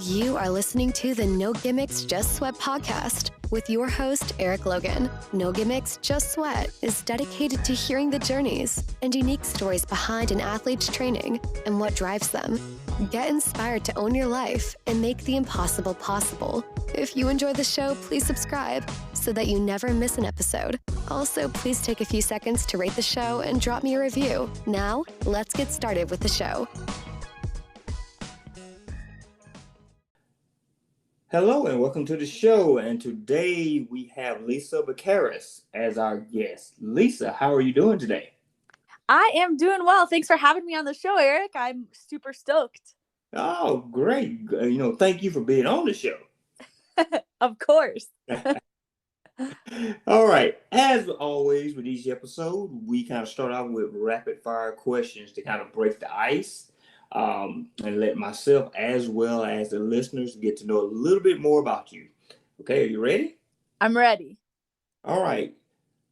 You are listening to the No Gimmicks, Just Sweat podcast with your host, Eric Logan. No Gimmicks, Just Sweat is dedicated to hearing the journeys and unique stories behind an athlete's training and what drives them. Get inspired to own your life and make the impossible possible. If you enjoy the show, please subscribe so that you never miss an episode. Also, please take a few seconds to rate the show and drop me a review. Now, let's get started with the show. Hello and welcome to the show. And today we have Lisa Becharas as our guest. Lisa, how are you doing today? I am doing well. Thanks for having me on the show, Eric. I'm super stoked. Oh, great. Thank you for being on the show. Of course. All right. As always with each episode, we kind of start out with rapid fire questions to kind of break the ice. And let myself as well as the listeners get to know a little bit more about you. Okay, are you ready? I'm ready. All right.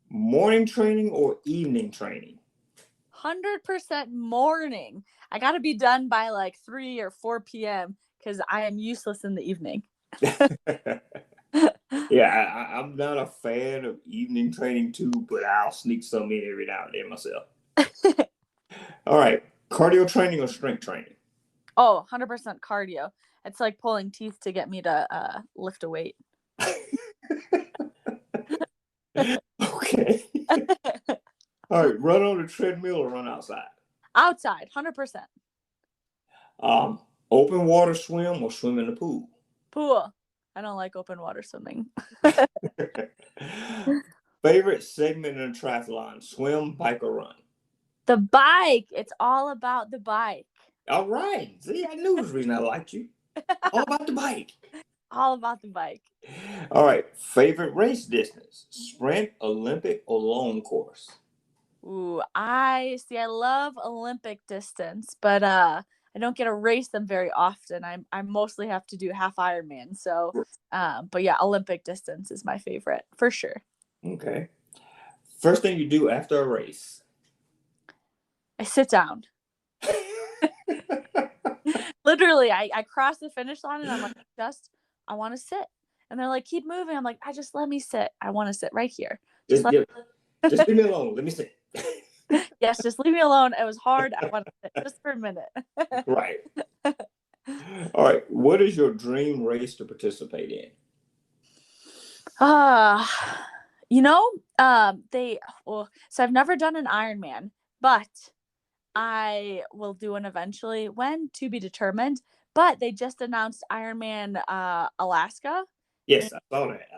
Morning training or evening training? 100% morning. I got to be done by like 3 or 4 p.m. because I am useless in the evening. Yeah, I'm not a fan of evening training too, but I'll sneak some in every now and then myself. All right. Cardio training or strength training? Oh, 100% cardio. It's like pulling teeth to get me to lift a weight. Okay. All right. Run on the treadmill or run outside? Outside, 100%. Open water swim or swim in the pool? Pool. I don't like open water swimming. Favorite segment in a triathlon? Swim, bike, or run? The bike. It's all about the bike. All right. See, I knew the reason I liked you. All about the bike. All about the bike. All right. Favorite race distance? Sprint, Olympic, or long course? Ooh, I love Olympic distance, but I don't get to race them very often. I mostly have to do half Ironman. So, but yeah, Olympic distance is my favorite for sure. Okay. First thing you do after a race? I sit down. Literally, I cross the finish line and I'm like, I want to sit. And they're like, keep moving. I'm like, just let me sit. I want to sit right here. Just leave me alone. Let me sit. Yes, just leave me alone. It was hard. I want to sit just for a minute. Right. All right. What is your dream race to participate in? So I've never done an Ironman, but I will do one eventually, when to be determined. But they just announced Ironman Alaska. Yes, I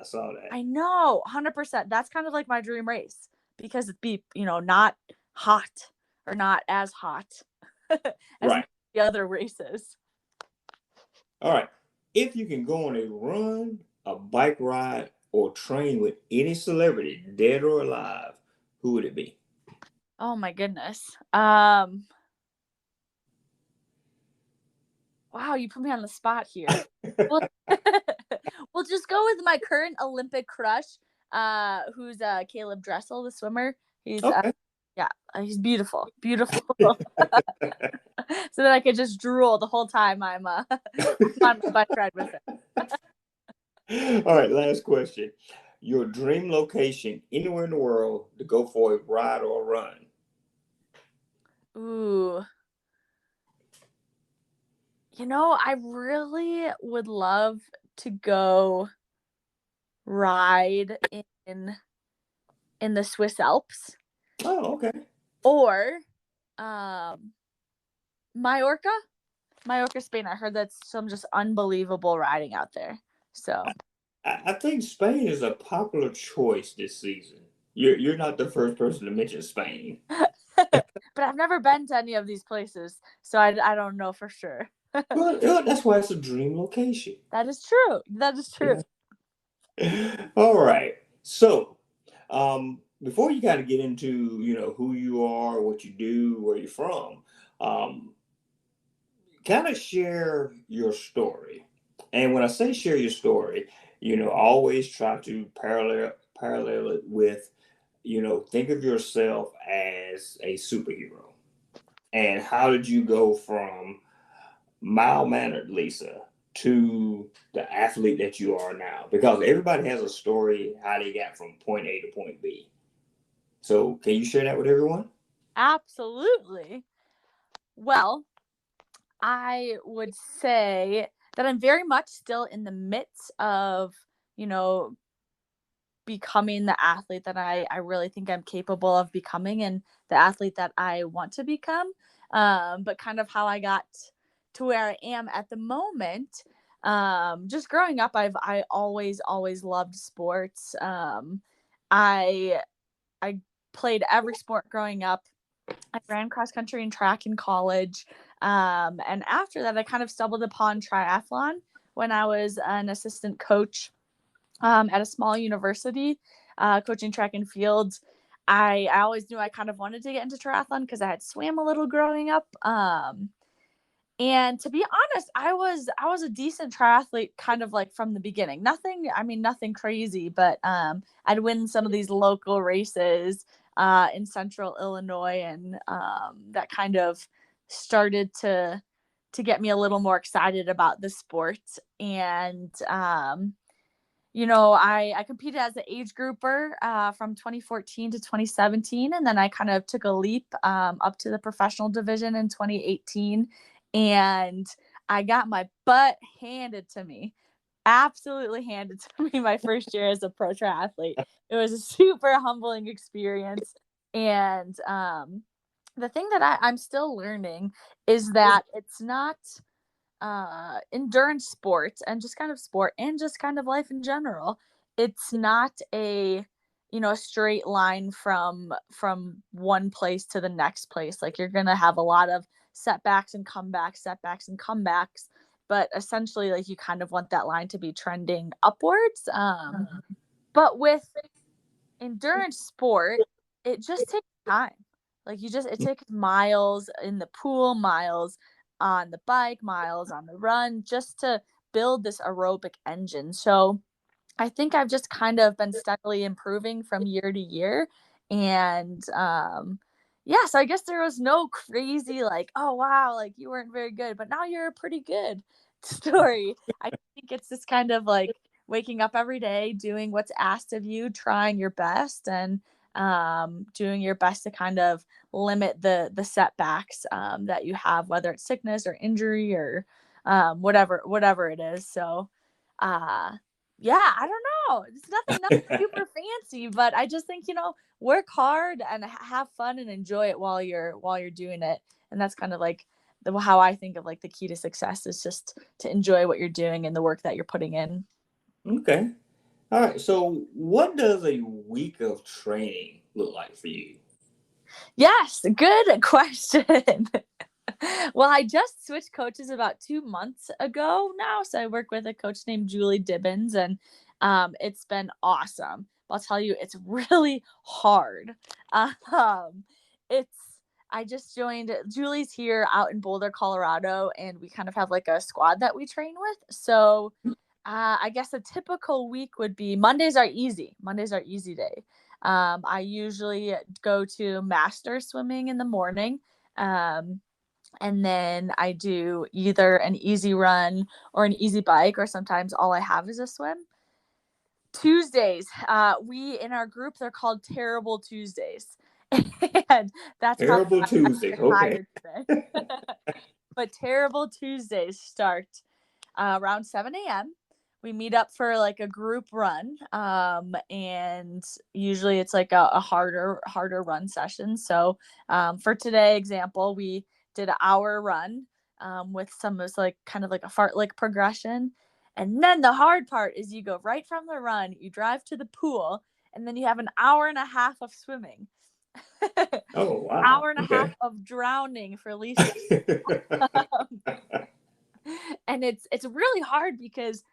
saw that. I know, 100%. That's kind of like my dream race because it'd be, not hot or not as hot as right. the other races. All right. If you can go on a run, a bike ride, or train with any celebrity, dead or alive, who would it be? Oh my goodness. Wow, you put me on the spot here. We'll just go with my current Olympic crush, who's Caleb Dressel, the swimmer. He's okay. He's beautiful. So that I could just drool the whole time I'm on my bike ride with him. All right, last question. Your dream location anywhere in the world to go for a ride or a run? Ooh. I really would love to go ride in the Swiss Alps. Oh, okay. Or Mallorca, Spain. I heard that's some just unbelievable riding out there. So I think Spain is a popular choice this season. You're not the first person to mention Spain. But I've never been to any of these places, so I don't know for sure. Well, that's why it's a dream location. That is true. Yeah. All right. So, before you kind of get into, who you are, what you do, where you're from, kind of share your story. And when I say share your story, always try to parallel it with, think of yourself as a superhero. And how did you go from mild-mannered Lisa to the athlete that you are now? Because everybody has a story how they got from point A to point B. So can you share that with everyone? Absolutely. Well, I would say that I'm very much still in the midst of, you know, becoming the athlete that I really think I'm capable of becoming, and the athlete that I want to become. But kind of how I got to where I am at the moment. Just growing up, I always loved sports. I played every sport growing up. I ran cross country and track in college. And after that, I kind of stumbled upon triathlon when I was an assistant coach at a small university, coaching track and fields. I always knew I kind of wanted to get into triathlon because I had swam a little growing up. And to be honest, I was a decent triathlete kind of like from the beginning. Nothing crazy, but I'd win some of these local races in central Illinois, and that kind of started to get me a little more excited about the sport. And I competed as an age grouper from 2014 to 2017, and then I kind of took a leap up to the professional division in 2018, and I got my butt handed to me, absolutely handed to me my first year as a pro triathlete. It was a super humbling experience, and the thing that I'm still learning is that it's not endurance sports and just kind of sport and just kind of life in general. It's not a a straight line from one place to the next place. Like, you're gonna have a lot of setbacks and comebacks, but essentially, like, you kind of want that line to be trending upwards. But with endurance sport, it just takes time. Like, it takes miles in the pool, miles on the bike, miles on the run, just to build this aerobic engine. So I think I've just kind of been steadily improving from year to year. And yeah, so I guess there was no crazy like, oh wow, like you weren't very good, but now you're pretty good story. I think it's just kind of like waking up every day, doing what's asked of you, trying your best, and doing your best to kind of limit the setbacks that you have, whether it's sickness or injury or whatever it is. So yeah, I don't know. It's nothing super fancy, but I just think, work hard and have fun and enjoy it while you're doing it. And that's kind of like how I think of like the key to success is just to enjoy what you're doing and the work that you're putting in. Okay. All right. So what does a week of training look like for you? Yes, good question. Well, I just switched coaches about 2 months ago now. So I work with a coach named Julie Dibbins, and it's been awesome. I'll tell you, it's really hard. Um, it's I just joined. Julie's here out in Boulder, Colorado, and we kind of have like a squad that we train with. So I guess a typical week would be Mondays are easy. Mondays are easy day. I usually go to master swimming in the morning. And then I do either an easy run or an easy bike, or sometimes all I have is a swim. Tuesdays, we in our group, they're called Terrible Tuesdays. And that's probably Terrible why Tuesdays. I'm Okay. tired today. But Terrible Tuesdays start around 7 a.m. We meet up for like a group run. And usually it's like a harder run session. So for today example, we did an hour run with some of like kind of like a fartlek progression. And then the hard part is you go right from the run, you drive to the pool, and then you have an hour and a half of swimming. Oh, wow. Hour and a Okay. half of drowning for Lisa. And it's really hard because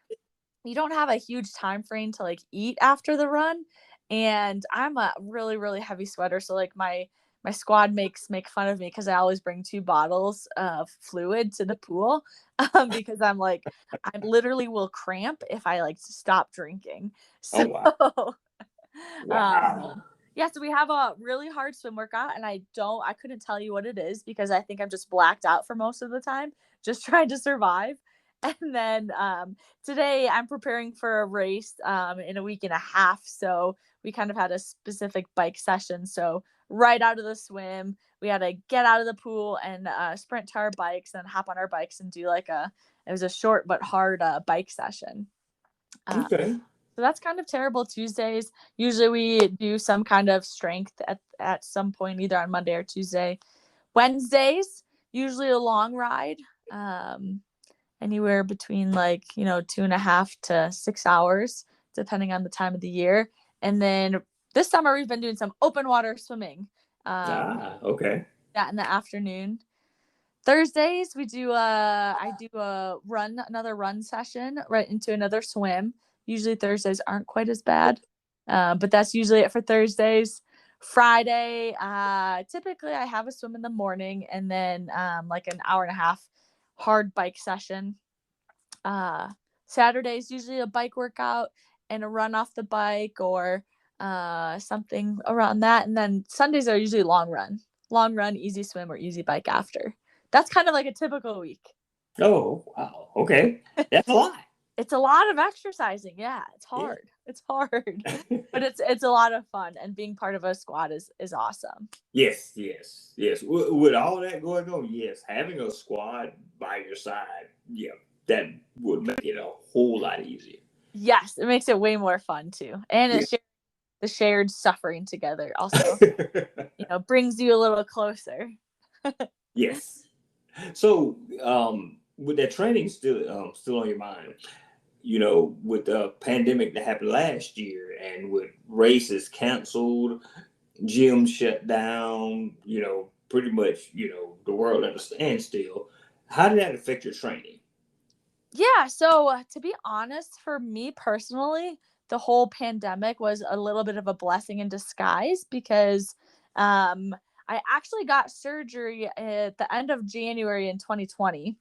you don't have a huge time frame to like eat after the run, and I'm a really really heavy sweater, so like my squad make fun of me because I always bring 2 bottles of fluid to the pool because I'm like I literally will cramp if I like stop drinking. So Oh, wow. Wow. yeah, so we have a really hard swim workout, and I couldn't tell you what it is because I think I'm just blacked out for most of the time, just trying to survive. And then today I'm preparing for a race in a week and a half. So we kind of had a specific bike session. So right out of the swim, we had to get out of the pool and sprint to our bikes and hop on our bikes and do it was a short but hard bike session. Okay. So that's kind of terrible Tuesdays. Usually we do some kind of strength at some point, either on Monday or Tuesday. Wednesdays, usually a long ride. Anywhere between 2.5 to 6 hours, depending on the time of the year. And then this summer we've been doing some open water swimming. Okay. That in the afternoon. Thursdays we do I do another run session right into another swim. Usually Thursdays aren't quite as bad. But that's usually it for Thursdays. Friday, typically I have a swim in the morning and then like an hour and a half hard bike session. Saturday's usually a bike workout and a run off the bike or something around that. And then Sundays are usually long run, easy swim or easy bike after. That's kind of like a typical week. Oh, wow. Okay. That's a lot. It's a lot of exercising. Yeah, it's hard. Yeah. It's hard, but it's a lot of fun, and being part of a squad is awesome. Yes. With all that going on, yes, having a squad by your side, yeah, that would make it a whole lot easier. Yes, it makes it way more fun too, and it's the shared suffering together also. Brings you a little closer. Yes. So, with that training still on your mind, with the pandemic that happened last year and with races canceled, gyms shut down, pretty much, the world at a standstill, how did that affect your training? Yeah. So to be honest, for me personally, the whole pandemic was a little bit of a blessing in disguise because I actually got surgery at the end of January in 2020.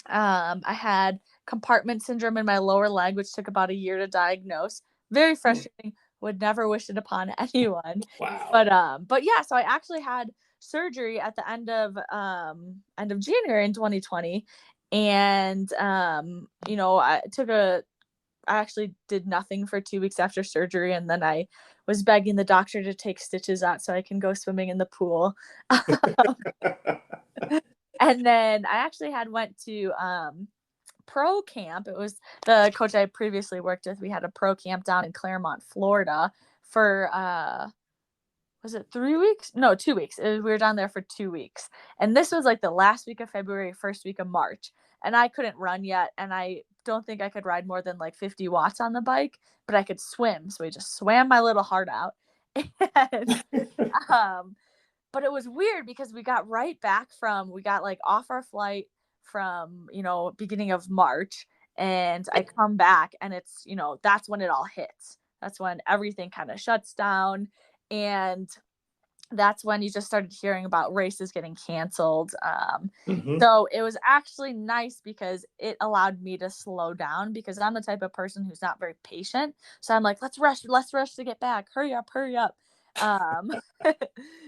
I had compartment syndrome in my lower leg, which took about a year to diagnose. Very frustrating. Would never wish it upon anyone. Wow. But yeah, so I actually had surgery at the end of January in 2020. And I actually did nothing for 2 weeks after surgery, and then I was begging the doctor to take stitches out so I can go swimming in the pool. And then I actually went to pro camp. It was the coach I previously worked with. We had a pro camp down in Claremont, Florida for was it 3 weeks? No, 2 weeks. We were down there for 2 weeks. And this was like the last week of February, first week of March. And I couldn't run yet. And I don't think I could ride more than like 50 watts on the bike, but I could swim. So we just swam my little heart out. And but it was weird because we got off our flight from, beginning of March, and I come back and it's, that's when it all hits. That's when everything kind of shuts down. And that's when you just started hearing about races getting canceled. So it was actually nice because it allowed me to slow down, because I'm the type of person who's not very patient. So I'm like, let's rush to get back. Hurry up.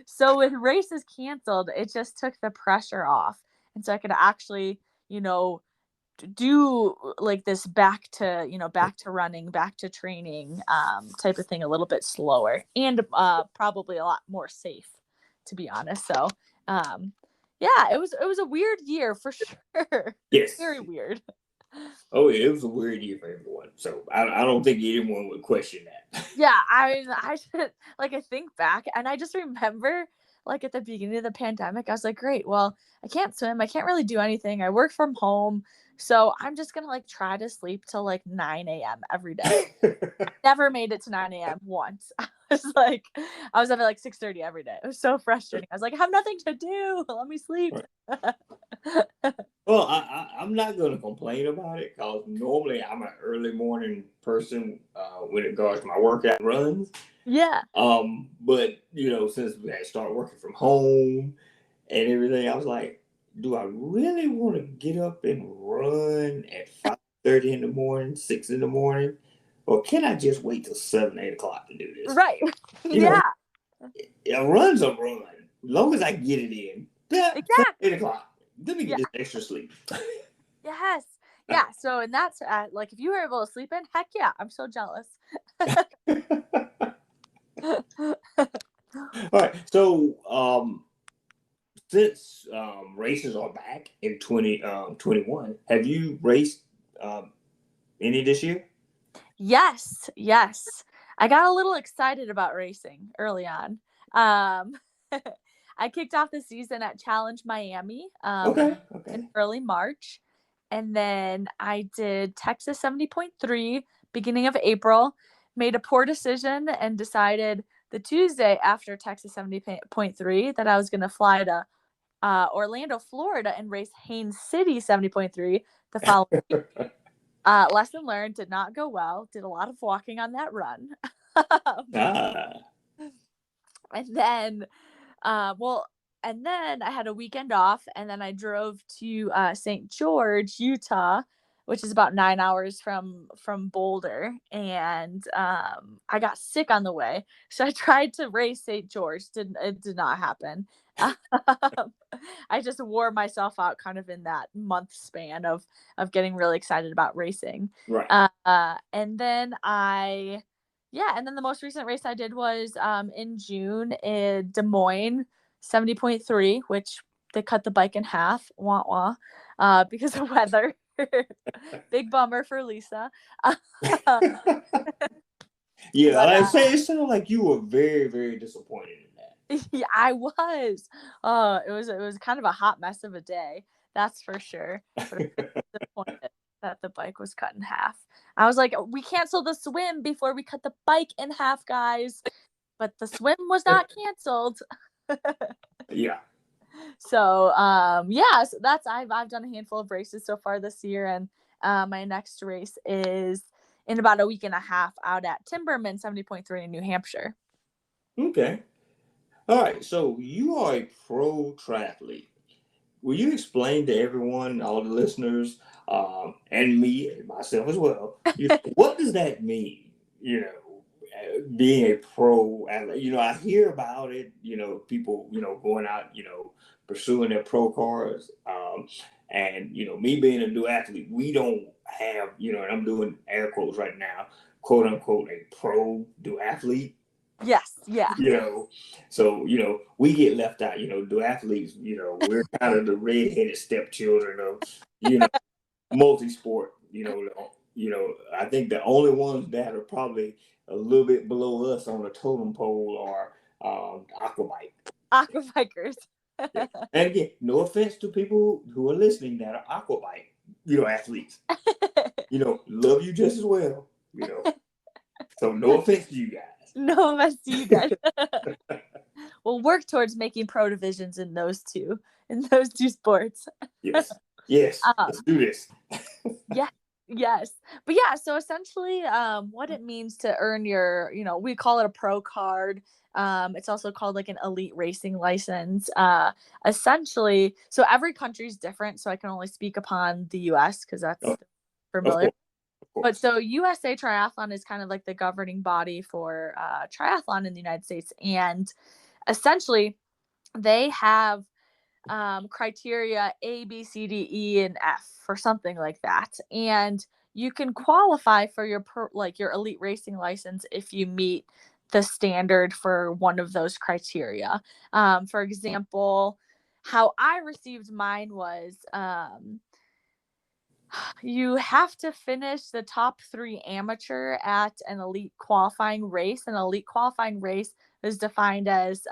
So with races canceled, it just took the pressure off. And so I could actually, do like this back to running, back to training type of thing a little bit slower, and probably a lot more safe, to be honest. So yeah, it was a weird year for sure. Yes. Very weird. Oh, it was a weird year for everyone. So I don't think anyone would question that. Yeah, I think back and I just remember at the beginning of the pandemic, I was like, great, well, I can't swim. I can't really do anything. I work from home. So I'm just going to try to sleep till 9 a.m. every day. I never made it to 9 a.m. once. I was up at 6:30 every day. It was so frustrating. I was like, I have nothing to do. Let me sleep. Well, I'm not going to complain about it, because normally I'm an early morning person when it regards to my workout runs. Yeah. But since we had started working from home and everything, I was like, do I really want to get up and run at 5:30 in the morning, 6 in the morning? Or can I just wait till 7, 8 o'clock to do this? Right. Yeah. A run's a run. As long as I get it in. Yeah, exactly. 8 o'clock. Let me get this extra sleep. Yes. Yeah. So, and that's like, if you were able to sleep in, heck yeah, I'm so jealous. All right. So, since races are back in 2021, have you raced um, any this year? Yes. Yes. I got a little excited about racing early on. Um, I kicked off the season at Challenge Miami Okay. in Okay. early March. And then I did Texas 70.3 beginning of April, made a poor decision and decided the Tuesday after Texas 70.3 that I was going to fly to Orlando, Florida and race Haines City 70.3 the following week. Lesson learned, did not go well. Did a lot of walking on that run. Ah. And then and then I had a weekend off, and then I drove to St. George, Utah, which is about 9 hours from Boulder, and I got sick on the way, so I tried to race St. George. It did not happen. I just wore myself out kind of in that month span of getting really excited about racing. Right. And then and then the most recent race I did was in June in Des Moines 70.3, which they cut the bike in half, because of weather. Big bummer for Lisa. Yeah, But I say it sounded like you were very, very disappointed in that. yeah, I was. It was kind of a hot mess of a day, that's for sure. But I was disappointed that the bike was cut in half. I was like, we canceled the swim before we cut the bike in half, guys. But the swim was not canceled. Yeah. So so that's I've done a handful of races so far this year, and my next race is in about a week and a half out at Timberman 70.3 in New Hampshire. Okay. All right. So you are a pro triathlete. Will you explain to everyone, all the listeners, and me, and myself as well, what does that mean? Being a pro athlete. I hear about it. People, going out, pursuing their pro cars. And me being a new athlete, we don't have, and I'm doing air quotes right now, quote unquote, a pro duathlete. Yes, yeah. So we get left out. Duathletes. We're kind of the redheaded stepchildren of multi-sport. I think the only ones that are probably a little bit below us on the totem pole are aquabike. Aquabikers. Yeah. And again, no offense to people who are listening that are aquabike, athletes. Love you just as well. So no offense to you guys. No offense to you guys. We'll work towards making pro divisions in those two sports. Yes. Let's do this. Yes. But yeah, so essentially what it means to earn your, we call it a pro card. It's also called like an elite racing license. Essentially, so every country's different, so I can only speak upon the US because that's familiar. But so USA Triathlon is kind of like the governing body for triathlon in the United States, and essentially they have criteria A, B, C, D, E, and F or something like that. And you can qualify for your elite racing license if you meet the standard for one of those criteria. For example, how I received mine was you have to finish the top 3 amateur at an elite qualifying race. An elite qualifying race is defined as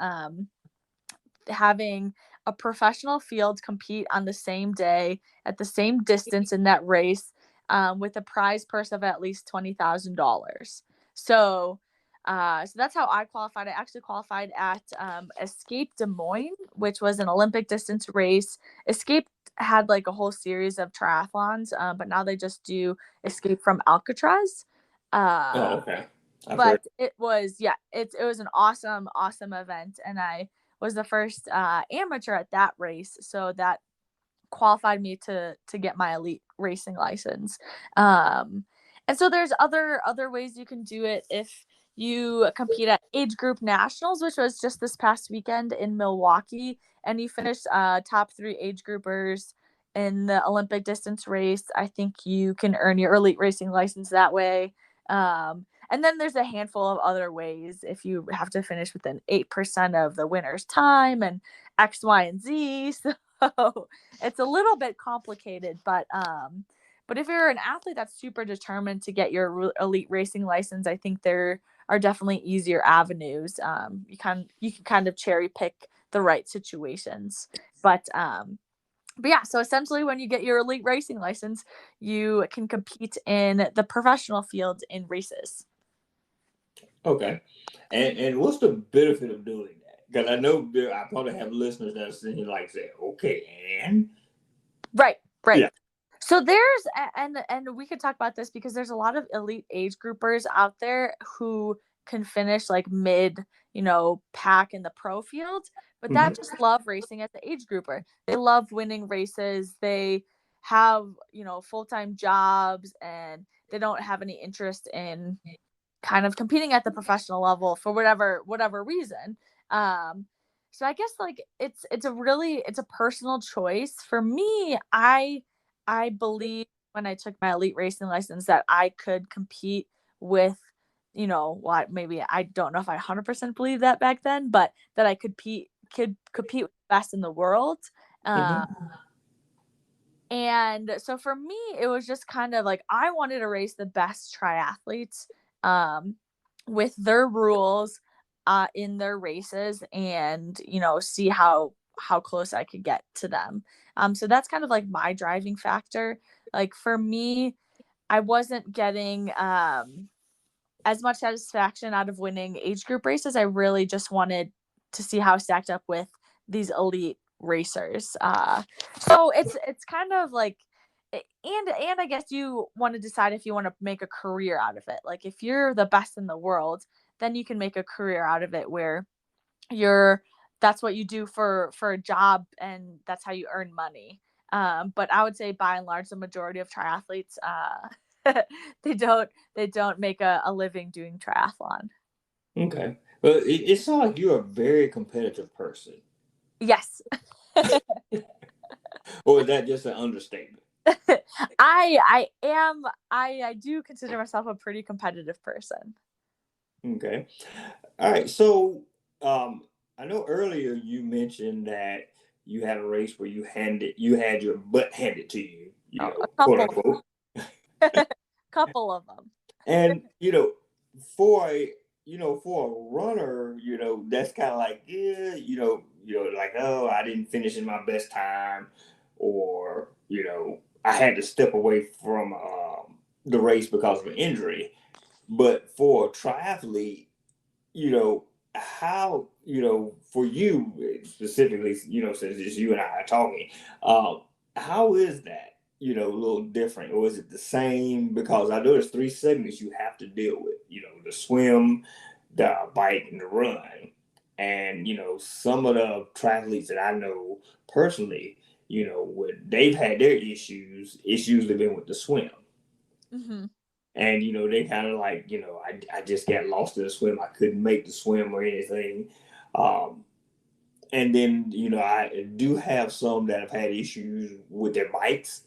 having a professional field compete on the same day at the same distance in that race with a prize purse of at least $20,000. So that's how I qualified. I actually qualified at Escape Des Moines, which was an Olympic distance race. Escape had like a whole series of triathlons, but now they just do Escape from Alcatraz. Okay. It was it was an awesome event, and I was the first amateur at that race, so that qualified me to get my elite racing license. And so there's other ways you can do it if you compete at age group nationals, which was just this past weekend in Milwaukee, and you finished top 3 age groupers in the Olympic distance race. I think you can earn your elite racing license that way. And then there's a handful of other ways if you have to finish within 8% of the winner's time and X, Y, and Z. So it's a little bit complicated, but if you're an athlete that's super determined to get your elite racing license, I think there are definitely easier avenues. You can kind of cherry pick the right situations, but yeah, so essentially when you get your elite racing license, you can compete in the professional field in races. Okay. And what's the benefit of doing that? Because I know I probably have listeners that are sitting here like say, okay, and Right. yeah. So there's and we could talk about this because there's a lot of elite age groupers out there who can finish like mid, pack in the pro field, but that just love racing as the age grouper. They love winning races. They have, full-time jobs, and they don't have any interest in kind of competing at the professional level for whatever reason. So I guess like it's a personal choice. For me, I believe when I took my elite racing license that I could compete with, what maybe I don't know if I 100% believe that back then, but that I could compete with the best in the world. And so for me, it was just kind of like I wanted to race the best triathletes with their rules in their races, and see how close I could get to them. So that's kind of like my driving factor. Like for me, I wasn't getting as much satisfaction out of winning age group races. I really just wanted to see how I stacked up with these elite racers. So it's kind of like, and I guess you want to decide if you want to make a career out of it. Like if you're the best in the world, then you can make a career out of it where that's what you do for a job, and that's how you earn money. But I would say by and large, the majority of triathletes, they don't make a living doing triathlon. Okay. But it sounds like you're a very competitive person. Yes. Or is that just an understatement? I am. I do consider myself a pretty competitive person. Okay. All right. So I know earlier you mentioned that you had a race where you had your butt handed to you, A quote couple, unquote. couple of them. And for for a runner, that's kind of like, yeah, like, oh, I didn't finish in my best time, or I had to step away from the race because of an injury. But for a triathlete, how, for you specifically, since it's you and I are talking, how is that, a little different, or is it the same? Because I know there's three segments you have to deal with, the swim, the bike, and the run. And, some of the triathletes that I know personally, when they've had their issues, it's usually been with the swim. And they kind of like, I just got lost in the swim. I couldn't make the swim or anything. And then I do have some that have had issues with their bikes,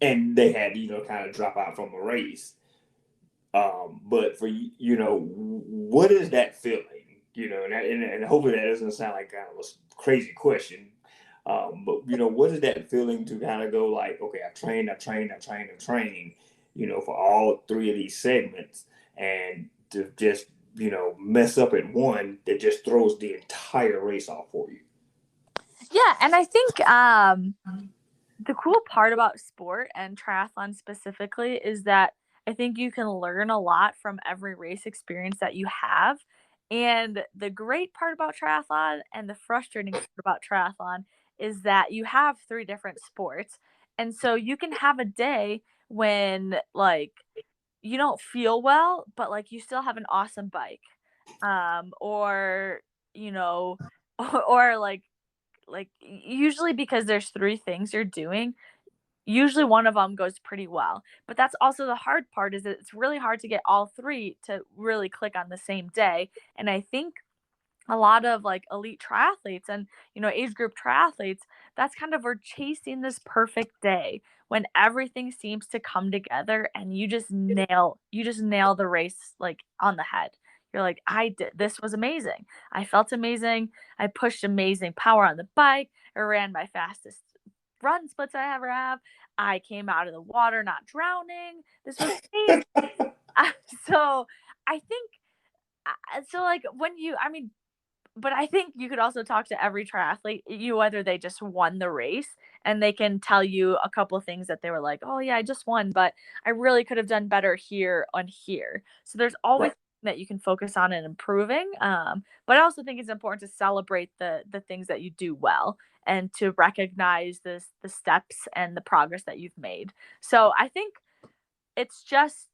and they had kind of drop out from a race. But for what is that feeling? And hopefully that doesn't sound like kind of a crazy question. But what is that feeling to kind of go like, okay, I trained, for all three of these segments, and to just mess up at one that just throws the entire race off for you. Yeah, and I think the cool part about sport and triathlon specifically is that I think you can learn a lot from every race experience that you have. And the great part about triathlon and the frustrating part about triathlon is that you have three different sports. And so you can have a day when like you don't feel well, but like you still have an awesome bike. Or or like usually because there's three things you're doing, usually one of them goes pretty well. But that's also the hard part, is that it's really hard to get all three to really click on the same day. And I think a lot of like elite triathletes and, age group triathletes, that's kind of we're chasing this perfect day when everything seems to come together and you just nail the race like on the head. You're like, I did this was amazing. I felt amazing. I pushed amazing power on the bike. I ran my fastest run splits I ever have. I came out of the water not drowning. This was amazing. So I think so like when you I mean but I think you could also talk to every triathlete, whether they just won the race and they can tell you a couple of things that they were like, "Oh yeah, I just won, but I really could have done better here on here." So there's always Right. something that you can focus on and improving. But I also think it's important to celebrate the things that you do well and to recognize the steps and the progress that you've made. So I think it's just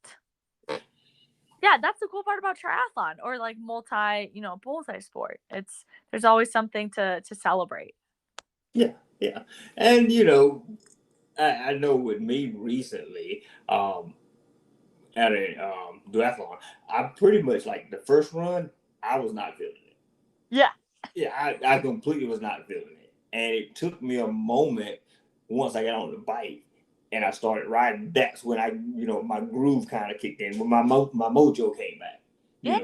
yeah, that's the cool part about triathlon or like multi-sport. There's always something to celebrate. Yeah, yeah. And I know with me recently, at a duathlon, I pretty much like the first run, I was not feeling it. Yeah. Yeah, I completely was not feeling it. And it took me a moment once I got on the bike and I started riding. That's when my groove kind of kicked in, when my mojo came back, Yeah.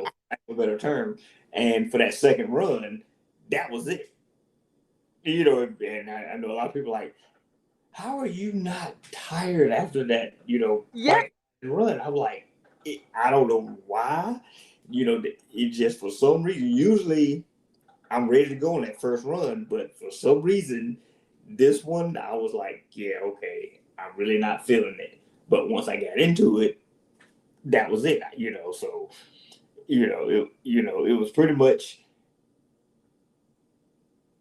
for a better term. And for that second run, that was it. And I know a lot of people like, how are you not tired after that, Yeah. bike run? I'm like, I don't know why. It just for some reason, usually I'm ready to go on that first run, but for some reason, this one I was like, yeah, okay, I'm really not feeling it. But once I got into it, that was it. So it was pretty much.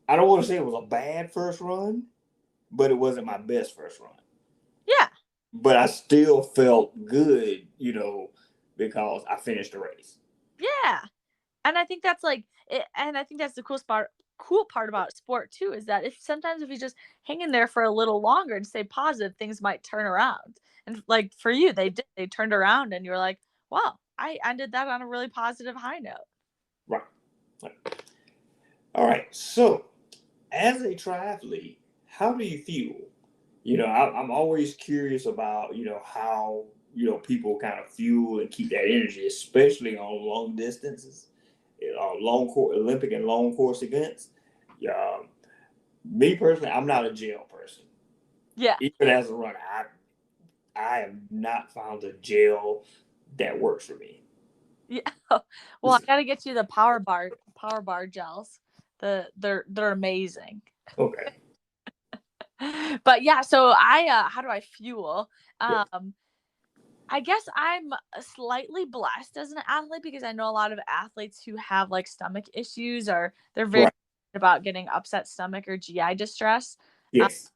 I don't want to say it was a bad first run, but it wasn't my best first run. Yeah. But I still felt good, because I finished the race. Yeah. And I think that's like it, and I think that's the cool part about sport too is that if you just hang in there for a little longer and stay positive, things might turn around. And like for you, they turned around and you're like, wow, I ended that on a really positive high note. Right. Right. All right. So, as a triathlete, how do you fuel? I'm always curious about how people kind of fuel and keep that energy, especially on long distances, long course Olympic and long course events. Um, Me personally, I'm not a gel person. Yeah. Even as a runner, I have not found a gel that works for me. Yeah. Well, I gotta get you the power bar gels. They're amazing. Okay. But yeah, so how do I fuel? Yeah. I guess I'm slightly blessed as an athlete because I know a lot of athletes who have like stomach issues or they're very Right. about getting upset stomach or GI distress. Uh, Yes.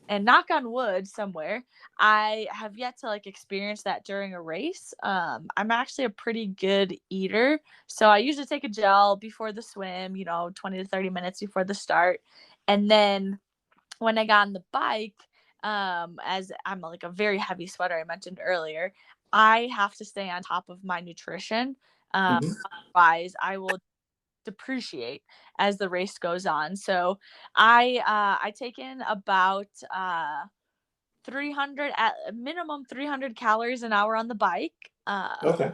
and knock on wood somewhere, I have yet to like experience that during a race. I'm actually a pretty good eater. So I usually take a gel before the swim, 20 to 30 minutes before the start. And then when I got on the bike, as I'm like a very heavy sweater I mentioned earlier, I have to stay on top of my nutrition. Hmm. Otherwise, I will depreciate as the race goes on. So I take in about 300 at minimum 300 calories an hour on the bike. Okay.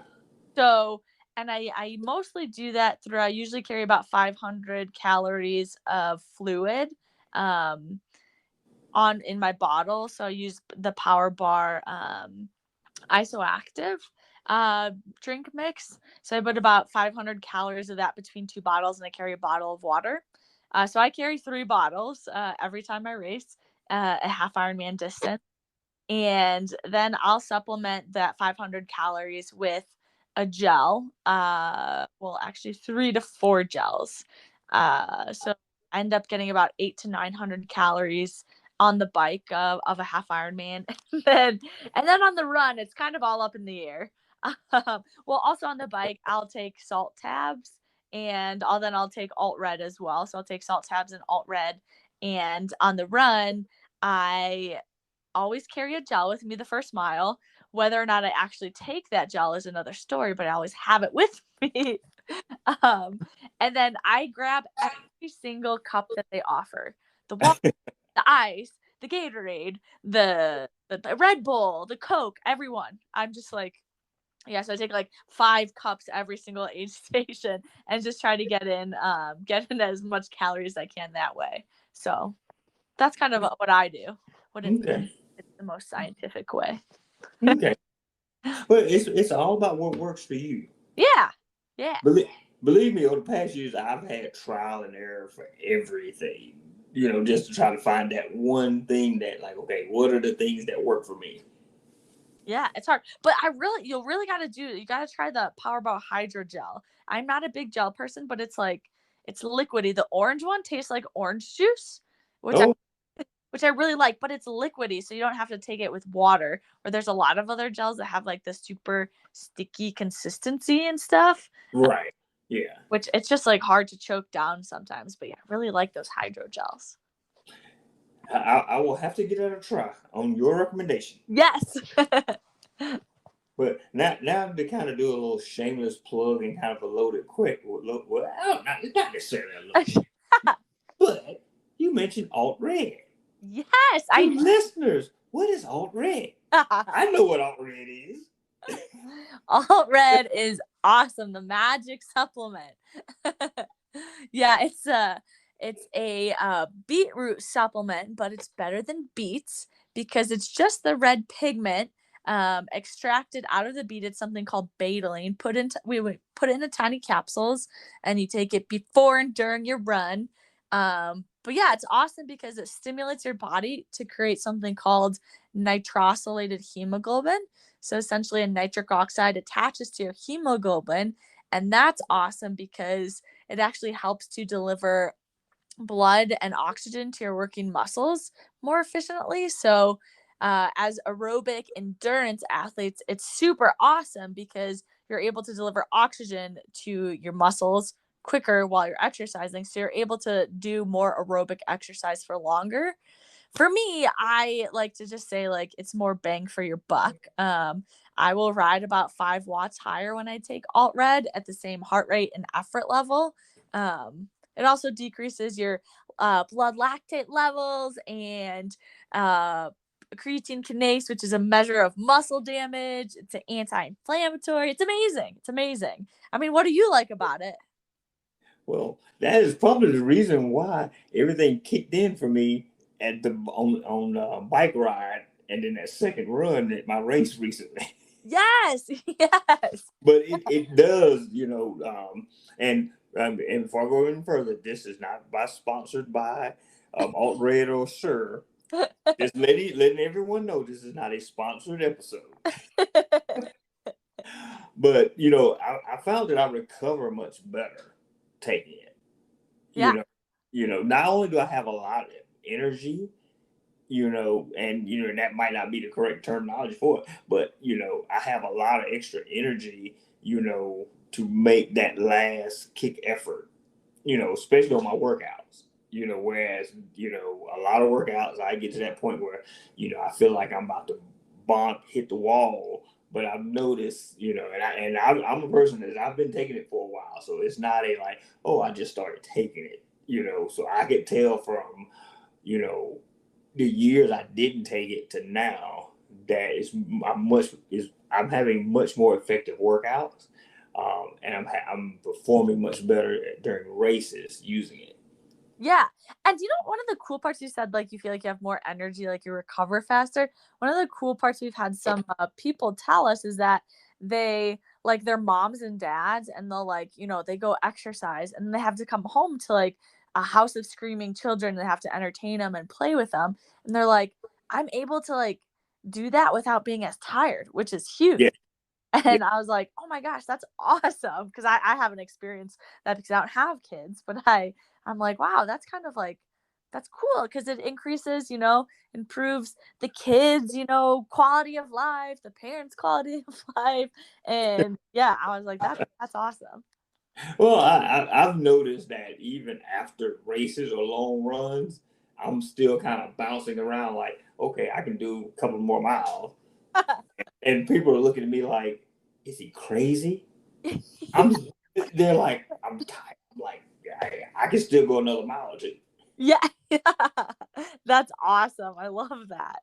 So and I mostly do that through I usually carry about 500 calories of fluid. Um, on in my bottle. So I use the Power Bar Isoactive drink mix. So I put about 500 calories of that between two bottles, and I carry a bottle of water. So I carry 3 bottles every time I race a half Ironman distance, and then I'll supplement that 500 calories with a gel. Well, actually, 3 to 4 gels. So I end up getting about 800 to 900 calories on the bike of a half Ironman, and then on the run, it's kind of all up in the air. Well, also on the bike, I'll take salt tabs, and I'll take alt red as well. So I'll take salt tabs and alt red, and on the run, I always carry a gel with me the first mile. whether or not I actually take that gel is another story, but I always have it with me. um, and then I grab every single cup that they offer. The water, the ice, the Gatorade, the Red Bull, the Coke, everyone. I'm just like, yeah, so I take like 5 cups every single aid station and just try to get in as much calories as I can that way. So that's kind of what I do. What it Okay. It's the most scientific way. Okay. Well, it's all about what works for you. Yeah. Yeah. Believe me, over the past years, I've had trial and error for everything. Just to try to find that one thing that, like, okay, what are the things that work for me? Yeah, it's hard. But you really you gotta try the Powerball Hydro Gel. I'm not a big gel person, but it's liquidy. The orange one tastes like orange juice, which I Oh, which I really like, but it's liquidy, so you don't have to take it with water. Or there's a lot of other gels that have like this super sticky consistency and stuff, right. Yeah. which it's just like hard to choke down sometimes. But yeah, I really like those hydro gels. I will have to give that a try on your recommendation. Yes. But now to kind of do a little shameless plug and kind of a loaded quick. Not necessarily a loaded, but you mentioned alt red. Yes, To listeners, what is alt red? I know what alt red is. Alt Red is awesome. The magic supplement. Yeah, it's a beetroot supplement, but it's better than beets because it's just the red pigment extracted out of the beet. It's something called betaline. We would put it into tiny capsules, and you take it before and during your run. But yeah, it's awesome because it stimulates your body to create something called nitrosylated hemoglobin. So essentially, a nitric oxide attaches to your hemoglobin, and that's awesome because it actually helps to deliver blood and oxygen to your working muscles more efficiently. So, as aerobic endurance athletes, it's super awesome because you're able to deliver oxygen to your muscles quicker while you're exercising. So, you're able to do more aerobic exercise for longer. For me, I like to just say like it's more bang for your buck. I will ride about 5 watts higher when I take alt red at the same heart rate and effort level. It also decreases your blood lactate levels and creatine kinase, which is a measure of muscle damage. It's an anti-inflammatory. It's amazing. It's amazing. I mean, what do you like about it? Well, that is probably the reason why everything kicked in for me at the on bike ride, and then that second run at my race recently. Yes, yes. But it does, and before I go any further, this is not sponsored by Alt Red or Sur. Just letting everyone know this is not a sponsored episode. But I found that I recover much better taking it. Yeah. Not only do I have a lot of energy, and that might not be the correct terminology for it, but I have a lot of extra energy, to make that last kick effort, especially on my workouts. Whereas, a lot of workouts I get to that point where, I feel like I'm about to hit the wall. But I've noticed, I'm a person that I've been taking it for a while. So it's not a like, oh, I just started taking it, so I could tell from, the years I didn't take it to now that I'm having much more effective workouts, and I'm performing much better during races using it. Yeah. And one of the cool parts you said, like, you feel like you have more energy, like you recover faster. One of the cool parts we've had some people tell us is that they like their moms and dads, and they'll like, they go exercise and they have to come home to like a house of screaming children. And they have to entertain them and play with them. And they're like, I'm able to like do that without being as tired, which is huge. Yeah. And I was like, oh my gosh, that's awesome. Because I haven't experienced that because I don't have kids. But I'm like, wow, that's kind of like, that's cool because it increases, improves the kids, quality of life, the parents' quality of life. And yeah, I was like, that's awesome. Well, I've noticed that even after races or long runs, I'm still kind of bouncing around like, okay, I can do a couple more miles. And people are looking at me like, is he crazy? They're like, I'm tired. I'm like, I can still go another mile or two. Yeah. That's awesome. I love that.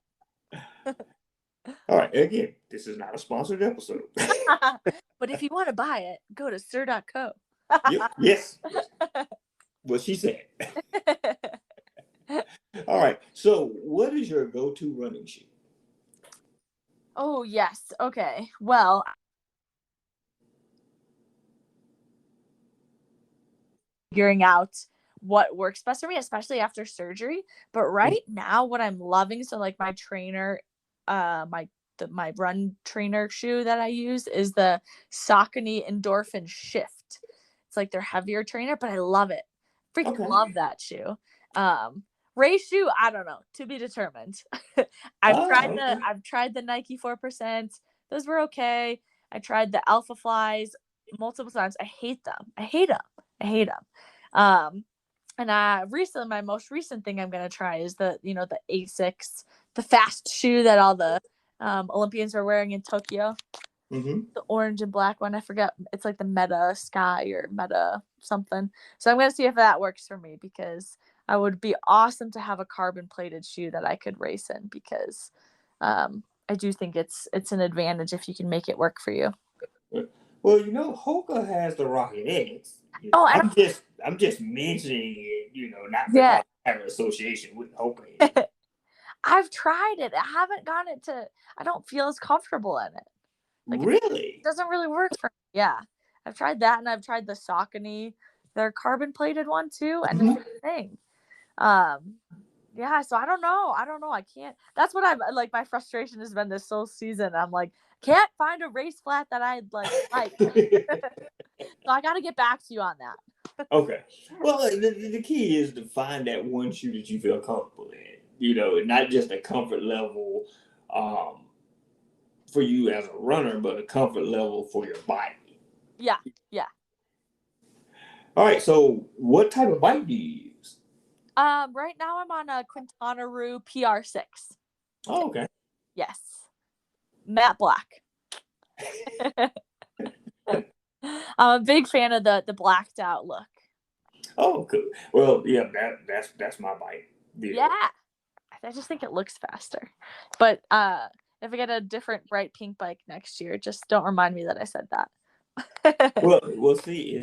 All right. Again, this is not a sponsored episode. But if you want to buy it, go to sur.co. Yes. What she said. All right. So what is your go-to running shoe? Oh, yes. Okay. Well, figuring out what works best for me, especially after surgery. But right now, what I'm loving, so like my trainer, my run trainer shoe that I use is the Saucony Endorphin Shift. It's like their heavier trainer, but I love it. Freaking love that shoe. Race shoe, I don't know, to be determined. I've tried the Nike 4%. Those were okay. I tried the Alpha Flies multiple times. I hate them. And my most recent thing I'm gonna try is the Asics, the fast shoe that all the Olympians are wearing in Tokyo. Mm-hmm. The orange and black one, I forget. It's like the Meta Sky or Meta something. So I'm gonna see if that works for me, because I would be awesome to have a carbon plated shoe that I could race in, because I do think it's an advantage if you can make it work for you. Well, Hoka has the Rocket X. I'm just mentioning it, not because I have an association with Hoka. I've tried it. I haven't gotten it I don't feel as comfortable in it. Like, really? It doesn't really work for me. Yeah. I've tried that, and I've tried the Saucony, their carbon plated one too, and the same thing. Yeah, so I don't know. I can't. That's what I'm like. My frustration has been this whole season. I'm like, can't find a race flat that I'd like. So I got to get back to you on that. Okay. Well, the key is to find that one shoe that you feel comfortable in. Not just a comfort level for you as a runner, but a comfort level for your body. Yeah. All right. So what type of bike do you use? Right now I'm on a Quintana Roo PR6. Oh, okay. Yes. Matte black. I'm a big fan of the blacked out look. Oh, cool. Well, yeah, that's my bike. Yeah. I just think it looks faster. But if I get a different bright pink bike next year, just don't remind me that I said that. We'll see.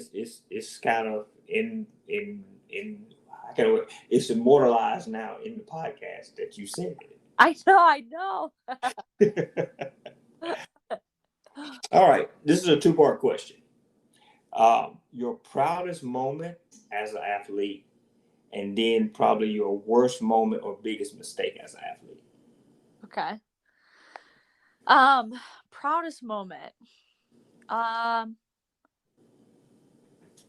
It's kind of it's immortalized now in the podcast that you said it. I know. All right. This is a 2-part question. Your proudest moment as an athlete, and then probably your worst moment or biggest mistake as an athlete. Okay. Proudest moment. To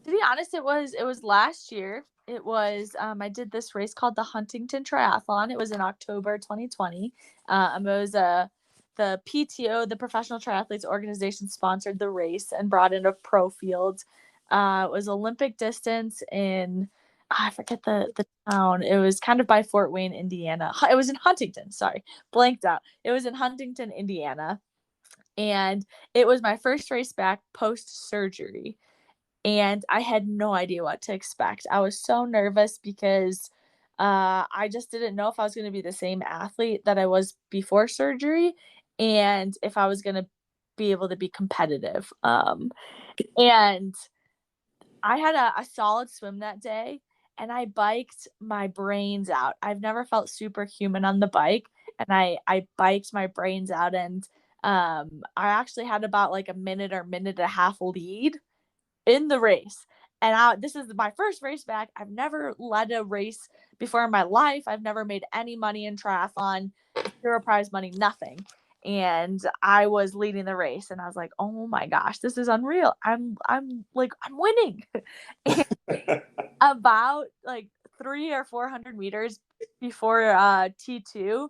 be honest, it was last year. It was I did this race called the Huntington Triathlon. It was in October 2020. It was the PTO, the Professional Triathletes Organization, sponsored the race and brought in a pro field. It was Olympic distance in I forget the town. It was kind of by Fort Wayne, Indiana. It was in Huntington. Sorry, blanked out. It was in Huntington, Indiana, and it was my first race back post surgery. And I had no idea what to expect. I was so nervous because I just didn't know if I was going to be the same athlete that I was before surgery, and if I was going to be able to be competitive. And I had a solid swim that day, and I biked my brains out. I've never felt superhuman on the bike, and I biked my brains out, and I actually had about like a minute or minute and a half lead in the race. And this is my first race back. I've never led a race before in my life. I've never made any money in triathlon, zero prize money, nothing. And I was leading the race, and I was like, oh my gosh, this is unreal. I'm winning. About like 300 or 400 meters before T2,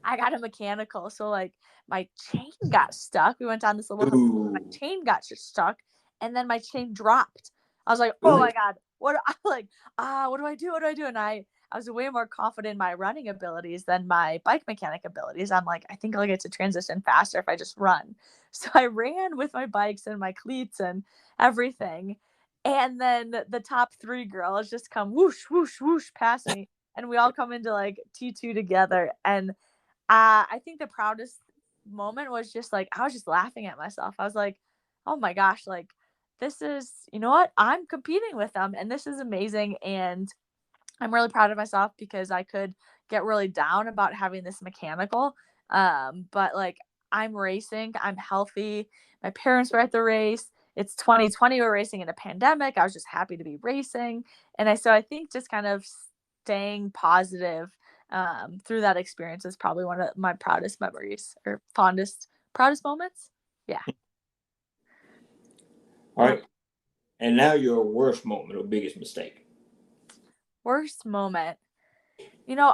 I got a mechanical. So like my chain got stuck. We went down this little hill, my chain got stuck, and then my chain dropped. I was like, oh my God, what do I do? And I I was way more confident in my running abilities than my bike mechanic abilities. I'm like, I think I'll get to transition faster if I just run. So I ran with my bikes and my cleats and everything. And then the top 3 girls just come whoosh, whoosh, whoosh past me. And we all come into like T2 together. And I think the proudest moment was just like, I was just laughing at myself. I was like, oh my gosh, like, this is, you know what? I'm competing with them and this is amazing. And I'm really proud of myself because I could get really down about having this mechanical. But like, I'm racing, I'm healthy. My parents were at the race. It's 2020. We're racing in a pandemic. I was just happy to be racing. So I think just kind of staying positive through that experience is probably one of my proudest memories or proudest moments. Yeah. All right. And now your worst moment or biggest mistake. Worst moment.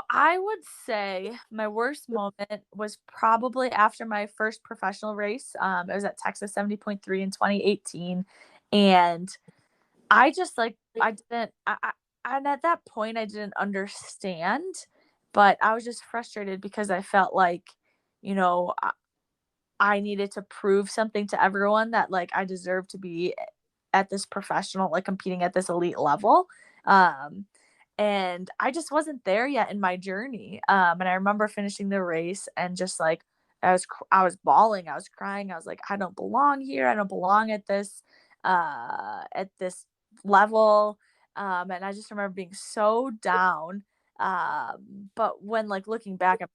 I would say my worst moment was probably after my first professional race. It was at Texas 70.3 in 2018. And I just like, I didn't, and at that point I didn't understand, but I was just frustrated because I felt like, I needed to prove something to everyone that like I deserve to be at this professional, like competing at this elite level. Um, and I just wasn't there yet in my journey. And I remember finishing the race and just like I was bawling, I was crying, I was like, I don't belong here, I don't belong at this level. And I just remember being so down. But when like looking back, I'm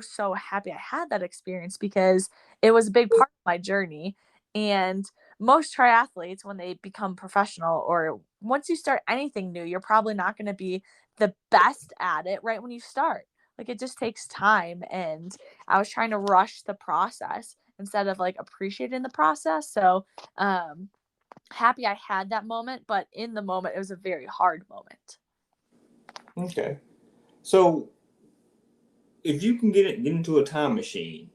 so happy I had that experience because it was a big part of my journey. And most triathletes, when they become professional or once you start anything new, you're probably not going to be the best at it right when you start. Like it just takes time. And I was trying to rush the process instead of like appreciating the process. So, happy I had that moment, but in the moment, it was a very hard moment. Okay. So if you can get into a time machine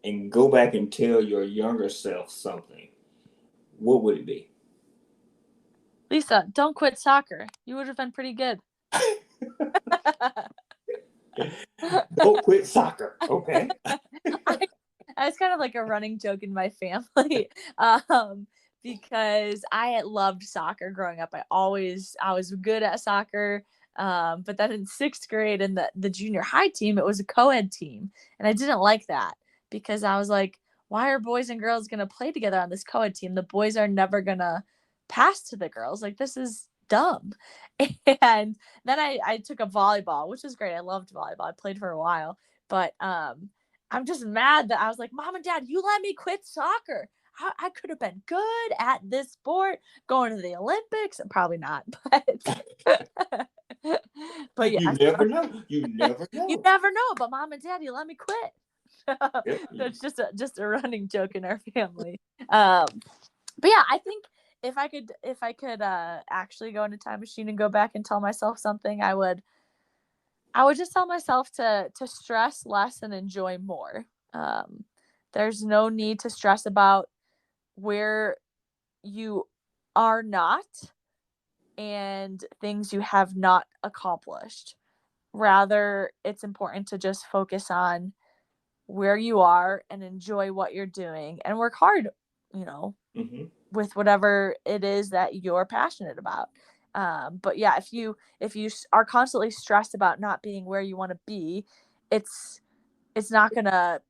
and go back and tell your younger self something, what would it be? Lisa, don't quit soccer. You would have been pretty good. Don't quit soccer. Okay. It's kind of like a running joke in my family. Because I loved soccer growing up. I was good at soccer. But then in 6th grade in the junior high team, it was a co-ed team. And I didn't like that because I was like, why are boys and girls going to play together on this co-ed team? The boys are never going to pass to the girls. Like, this is dumb. And then I took a volleyball, which is great. I loved volleyball. I played for a while, but I'm just mad that I was like, Mom and Dad, you let me quit soccer. I could have been good at this sport, going to the Olympics. Probably not, but yeah. You never know. You never know. You never know. But Mom and Dad, you let me quit. Yep. So it's just a running joke in our family. But yeah, I think if I could actually go in a time machine and go back and tell myself something, I would just tell myself to stress less and enjoy more. There's no need to stress about where you are not and things you have not accomplished. Rather, it's important to just focus on where you are and enjoy what you're doing and work hard, Mm-hmm. with whatever it is that you're passionate about. But yeah, if you are constantly stressed about not being where you want to be, it's not gonna,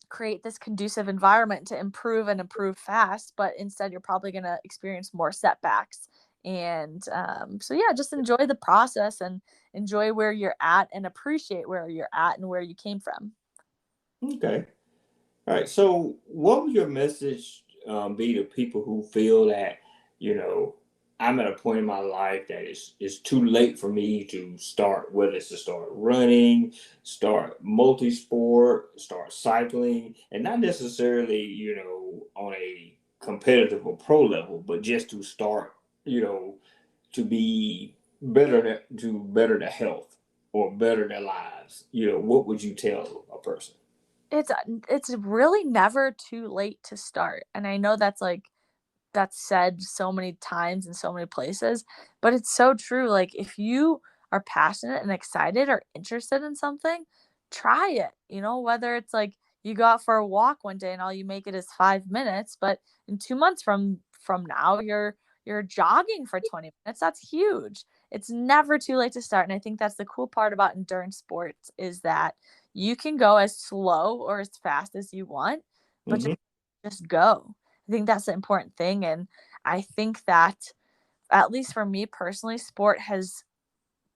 create this conducive environment to improve fast, but instead you're probably gonna experience more setbacks. And so yeah, just enjoy the process and enjoy where you're at and appreciate where you're at and where you came from. Okay. All right. So, what would your message be to people who feel that, you know, I'm at a point in my life that it's too late for me to start, whether it's to start running, start multi-sport, start cycling, and not necessarily, on a competitive or pro level, but just to start, to be to better their health or better their lives. What would you tell a person? It's really never too late to start. And I know that's said so many times in so many places, but it's so true. Like if you are passionate and excited or interested in something, try it. Whether it's like you go out for a walk one day and all you make it is 5 minutes, but in 2 months from now, you're jogging for 20 minutes. That's huge. It's never too late to start. And I think that's the cool part about endurance sports is that you can go as slow or as fast as you want, but just go. I think that's the important thing. And I think that, at least for me personally, sport has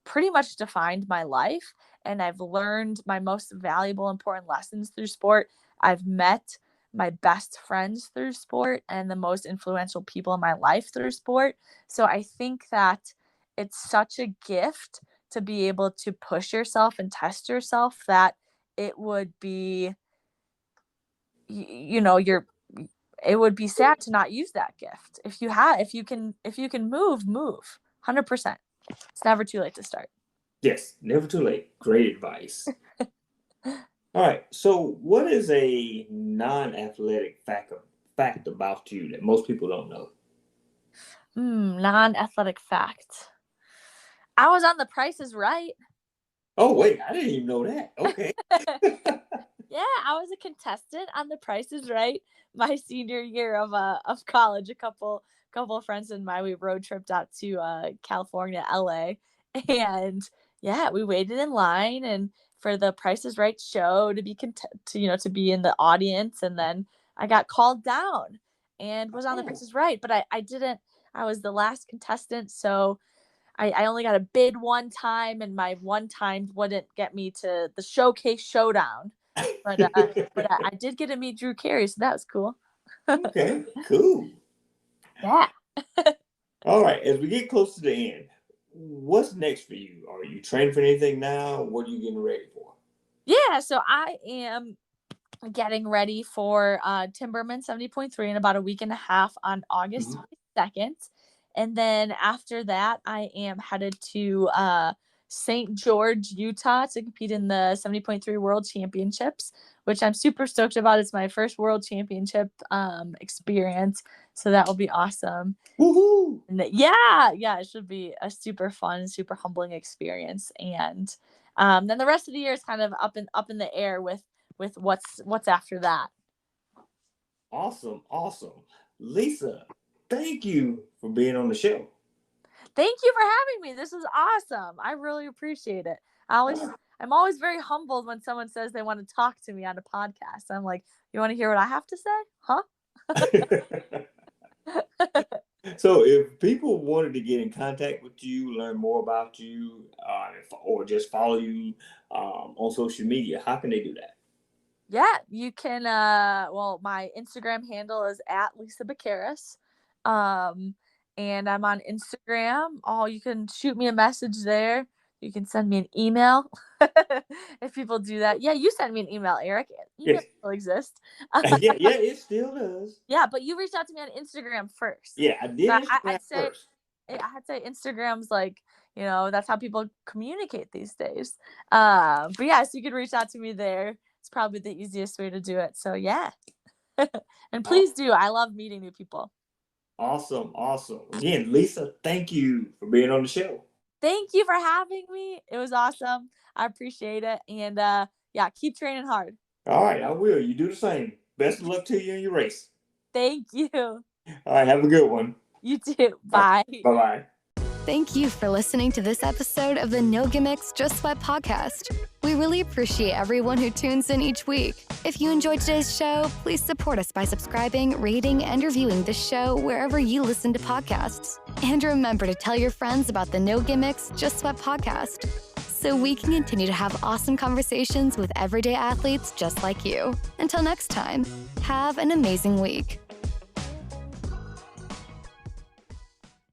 pretty much defined my life, and I've learned my most valuable, important lessons through sport. I've met my best friends through sport and the most influential people in my life through sport. So I think that it's such a gift to be able to push yourself and test yourself that it would be, it would be sad to not use that gift. If you can move 100%. It's never too late to start. Yes, never too late. Great advice. All right. So what is a non-athletic fact about you that most people don't know? Non-athletic fact. I was on The Price is Right. Oh, wait. I didn't even know that. Okay. Yeah, I was a contestant on The Price is Right my senior year of college. A couple of friends and we road tripped out to California, LA, and yeah, we waited in line and for the Price is Right show to be to be in the audience, and then I got called down and was on The Price is Right, but I didn't. I was the last contestant, so I only got a bid one time, and my one time wouldn't get me to the showcase showdown. But I did get to meet Drew Carey, so that was cool. Okay, cool. Yeah. All right, as we get close to the end, what's next for you? Are you training for anything now? What are you getting ready for? Yeah, so I am getting ready for Timberman 70.3 in about a week and a half on August 22nd. And then after that, I am headed to St. George, Utah to compete in the 70.3 World Championships, which I'm super stoked about. It's my first World Championship experience, so that will be awesome. Woohoo! And yeah, it should be a super fun, super humbling experience. And then the rest of the year is kind of up in the air with what's after that. Awesome. Lisa, thank you for being on the show. Thank you for having me. This is awesome. I really appreciate it. I'm always very humbled when someone says they want to talk to me on a podcast. I'm like, you want to hear what I have to say? Huh? So if people wanted to get in contact with you, learn more about you, or just follow you on social media, how can they do that? Yeah, you can. My Instagram handle is at Lisa Becharas. And I'm on Instagram. You can shoot me a message there. You can send me an email if people do that. Yeah, you sent me an email, Eric. Email still exists. Yeah, it still does. Yeah, but you reached out to me on Instagram first. Yeah, I did Instagram first. I'd say Instagram's like, that's how people communicate these days. But yeah, so you could reach out to me there. It's probably the easiest way to do it. So yeah. And please do. I love meeting new people. Awesome. Again, Lisa, thank you for being on the show. Thank you for having me. It was awesome. I appreciate it. And keep training hard. All right, I will. You do the same. Best of luck to you in your race. Thank you. All right, have a good one. You too. Bye. Bye-bye. Thank you for listening to this episode of the No Gimmicks, Just Sweat podcast. We really appreciate everyone who tunes in each week. If you enjoyed today's show, please support us by subscribing, rating, and reviewing the show wherever you listen to podcasts. And remember to tell your friends about the No Gimmicks, Just Sweat podcast, so we can continue to have awesome conversations with everyday athletes just like you. Until next time, have an amazing week.